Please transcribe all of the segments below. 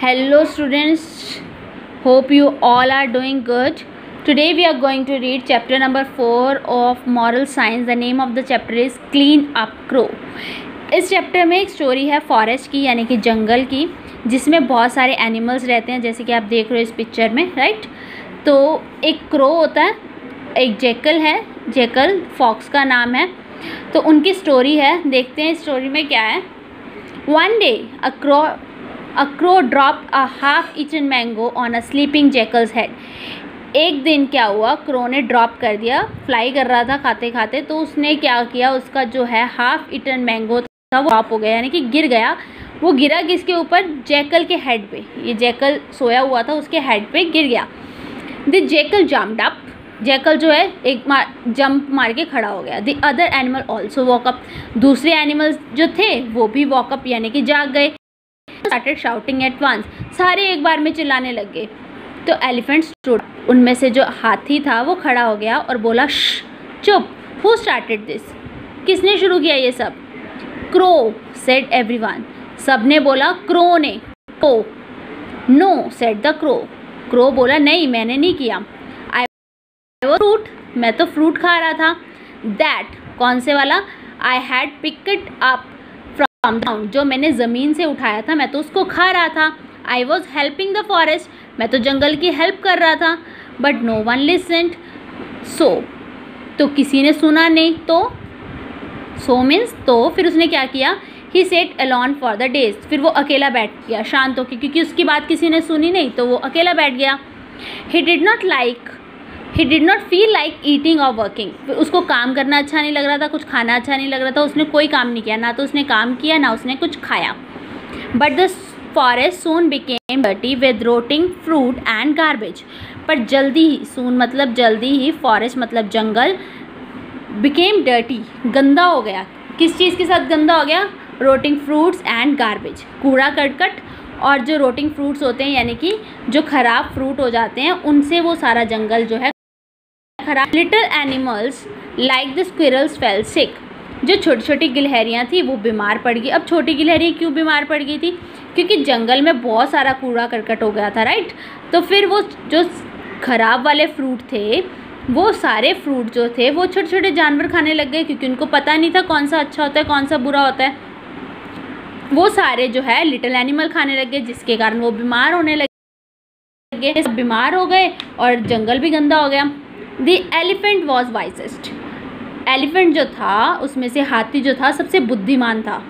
Hello students, hope you all are doing good. Today we are going to read chapter number 4 of moral science. The name of the chapter is Clean Up Crow. इस chapter में एक story है forest की, यानी कि जंगल की, जिसमें बहुत सारे एनिमल्स रहते हैं, जैसे कि आप देख रहे हो इस पिक्चर में, राइट। तो एक क्रो होता है, एक जैकल है, जैकल फॉक्स का नाम है। तो उनकी स्टोरी है, देखते हैं स्टोरी में क्या है। One day a crow dropped a half-eaten mango on a sleeping jackal's head. एक दिन क्या हुआ, क्रो ने ड्रॉप कर दिया, फ्लाई कर रहा था खाते खाते, तो उसने क्या किया, उसका जो है हाफ ईटन मैंगो था वो ड्रॉप हो गया, यानी कि गिर गया। वो गिरा किसके ऊपर? जैकल के हेड पे। ये जैकल सोया हुआ था, उसके हेड पे गिर गया। The jackal jumped up, jackal जो है एक जंप मार के खड़ा हो गया। The other animal also walk up, दूसरे एनिमल्स जो थे वो भी वॉकअप यानी कि जाग गए। स्टार्टेड शाउटिंग एट वंस, सारे एक बार में चिल्लाने लग गए। तो एलिफेंट स्टूड, उनमें से जो हाथी था वो खड़ा हो गया और बोला, श्श, चुप। हु स्टार्टेड दिस, किसने शुरू किया ये सब? क्रो सेड एवरीवन, सबने बोला क्रो ने। Crow, no said the crow, crow बोला नहीं मैंने नहीं किया। आई वाज फ्रूट, मैं तो फ्रूट खा रहा था। दैट, कौन से वाला? I had picked up from down, जो मैंने ज़मीन से उठाया था मैं तो उसको खा रहा था। I was helping the forest, मैं तो जंगल की हेल्प कर रहा था। बट नो वन लिसन्ड, सो, तो किसी ने सुना नहीं। तो सो मीन्स तो फिर उसने क्या किया? He sat alone for the days, फिर वो अकेला बैठ गया शांत होकर, क्योंकि उसकी बात किसी ने सुनी नहीं, तो वो अकेला बैठ गया। He did not feel like eating और वर्किंग, उसको काम करना अच्छा नहीं लग रहा था, कुछ खाना अच्छा नहीं लग रहा था, उसने कोई काम नहीं किया, ना तो उसने काम किया ना उसने कुछ खाया। But the forest soon became dirty with rotting fruit and garbage, पर जल्दी ही, सून मतलब जल्दी ही, फॉरेस्ट मतलब जंगल, बिकेम डर्टी, गंदा हो गया। किस चीज़ के साथ गंदा हो गया? रोटिंग फ्रूट्स एंड गार्बेज, कूड़ा करकट और जो रोटिंग फ्रूट्स होते हैं, यानी कि जो खराब फ्रूट हो जाते हैं, उनसे वो सारा जंगल जो है खराब। Little animals like the squirrels fail सिक, जो छोटी छोटी गिलहरियाँ थी वो बीमार पड़ गई। अब छोटी गिलहरियाँ क्यों बीमार पड़ गई थी? क्योंकि जंगल में बहुत सारा कूड़ा करकट हो गया था, राइट। तो फिर वो जो खराब वाले फ्रूट थे, वो सारे फ्रूट जो थे वो छोटे छोटे जानवर खाने लग गए, क्योंकि उनको पता नहीं था कौन सा अच्छा होता है कौन सा बुरा होता है। वो सारे जो है लिटिल एनिमल खाने लग गए, जिसके कारण वो बीमार होने लगे, सब बीमार हो गए और जंगल भी गंदा हो गया। The elephant was wisest, elephant जो था उसमें से हाथी जो था सबसे बुद्धिमान था।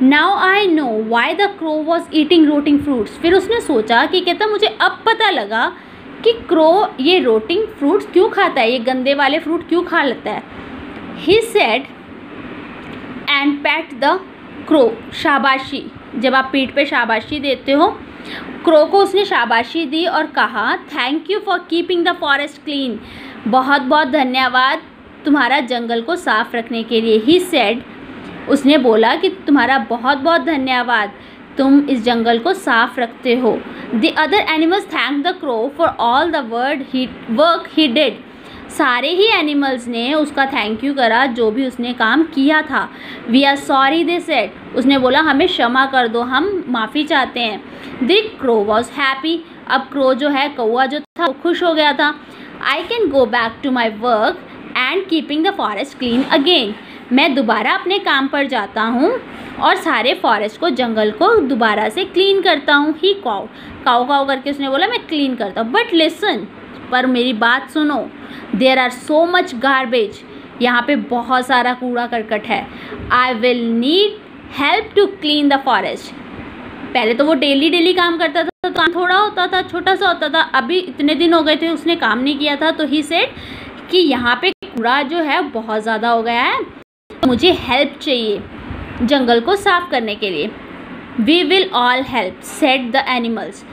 Now I know why the crow was eating rotting fruits, फिर उसने सोचा कि कहता मुझे अब पता लगा कि क्रो ये रोटिंग फ्रूट्स क्यों खाता है, ये गंदे वाले फ्रूट क्यों खा लेता है। He said and PAT the crow, शाबाशी, जब आप पीठ पे शाबाशी देते हो, क्रो को उसने शाबाशी दी और कहा, thank you for keeping the forest clean, बहुत बहुत धन्यवाद तुम्हारा जंगल को साफ रखने के लिए। ही सेड, उसने बोला कि तुम्हारा बहुत बहुत धन्यवाद, तुम इस जंगल को साफ रखते हो। The other animals thank the crow for all the work he did, सारे ही एनिमल्स ने उसका थैंक यू करा जो भी उसने काम किया था। We are sorry they said, उसने बोला हमें क्षमा कर दो, हम माफ़ी चाहते हैं। द क्रो वॉज हैप्पी, अब क्रो जो है कौवा जो था वो खुश हो गया था। I can go back to my work and keeping the forest clean again, मैं दोबारा अपने काम पर जाता हूँ और सारे फॉरेस्ट को, जंगल को दोबारा से क्लीन करता हूँ। ही काऊ काऊ करके उसने बोला मैं क्लीन करता हूँ। बट लिसन, पर मेरी बात सुनो, there are so much garbage, यहाँ पे बहुत सारा कूड़ा करकट है। I will need help to clean the forest, पहले तो वो डेली काम करता था तो काम थोड़ा होता था, छोटा सा होता था, अभी इतने दिन हो गए थे उसने काम नहीं किया था। तो ही सेड कि यहाँ पे कूड़ा जो है बहुत ज़्यादा हो गया है, मुझे हेल्प चाहिए जंगल को साफ करने के लिए। We will all help said the animals,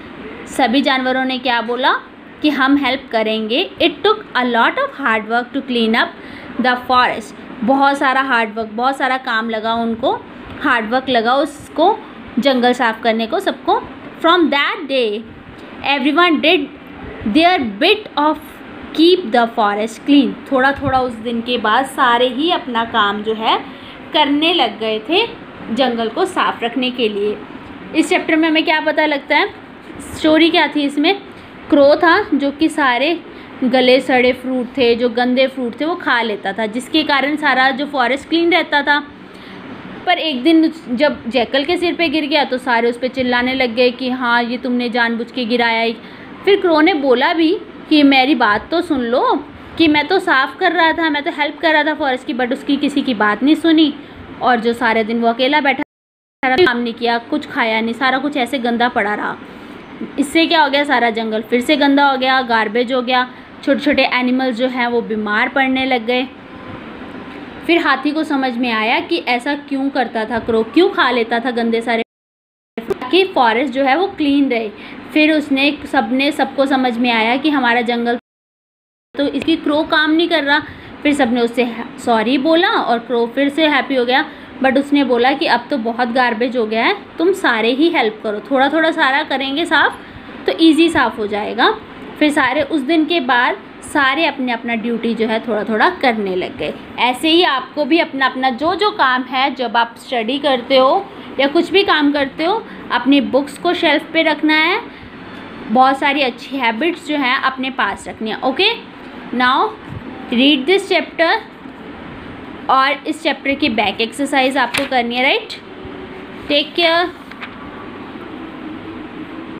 सभी जानवरों ने क्या बोला कि हम हेल्प करेंगे। It took a lot of hard work to clean up the forest, बहुत सारा हार्ड वर्क, बहुत सारा काम लगा उनको, हार्ड वर्क लगा उसको जंगल साफ करने को सबको। From that day everyone did there bit of keep the forest clean, थोड़ा थोड़ा उस दिन के बाद सारे ही अपना काम जो है करने लग गए थे जंगल को साफ रखने के लिए। इस चैप्टर में हमें क्या पता लगता है, स्टोरी क्या थी इसमें, क्रो था जो कि सारे गले सड़े फ्रूट थे, जो गंदे फ्रूट थे वो खा लेता था, जिसके कारण सारा जो फॉरेस्ट क्लीन रहता था। पर एक दिन जब जैकल के सिर पे गिर गया तो सारे उस पर चिल्लाने लग गए कि हाँ ये तुमने जानबूझ के गिराया ही। फिर क्रो ने बोला भी कि मेरी बात तो सुन लो, कि मैं तो साफ़ कर रहा था, मैं तो हेल्प कर रहा था फॉरेस्ट की, बट उसकी किसी की बात नहीं सुनी। और जो सारे दिन वो अकेला बैठा, काम नहीं किया, कुछ खाया नहीं, सारा कुछ ऐसे गंदा पड़ा रहा। इससे क्या हो गया, सारा जंगल फिर से गंदा हो गया, गार्बेज हो गया, छोटे छोटे एनिमल्स जो हैं वो बीमार पड़ने लग गए। फिर हाथी को समझ में आया कि ऐसा क्यों करता था क्रो, क्यों खा लेता था गंदे सारे, ताकि फॉरेस्ट जो है वो क्लीन रहे। फिर उसने सबको समझ में आया कि हमारा जंगल तो इसकी क्रो काम नहीं कर रहा। फिर सबने उससे सॉरी बोला और क्रो फिर से हैप्पी हो गया। बट उसने बोला कि अब तो बहुत गार्बेज हो गया है, तुम सारे ही हेल्प करो, थोड़ा थोड़ा सारा करेंगे साफ़ तो ईजी साफ़ हो जाएगा। फिर सारे उस दिन के बाद सारे अपने अपना ड्यूटी जो है थोड़ा थोड़ा करने लग गए। ऐसे ही आपको भी अपना अपना जो काम है, जब आप स्टडी करते हो या कुछ भी काम करते हो, अपनी बुक्स को शेल्फ पे रखना है, बहुत सारी अच्छी हैबिट्स जो हैं अपने पास रखनी है। Okay, now read this chapter, और इस चैप्टर की बैक एक्सरसाइज आपको करनी है, राइट। Take care.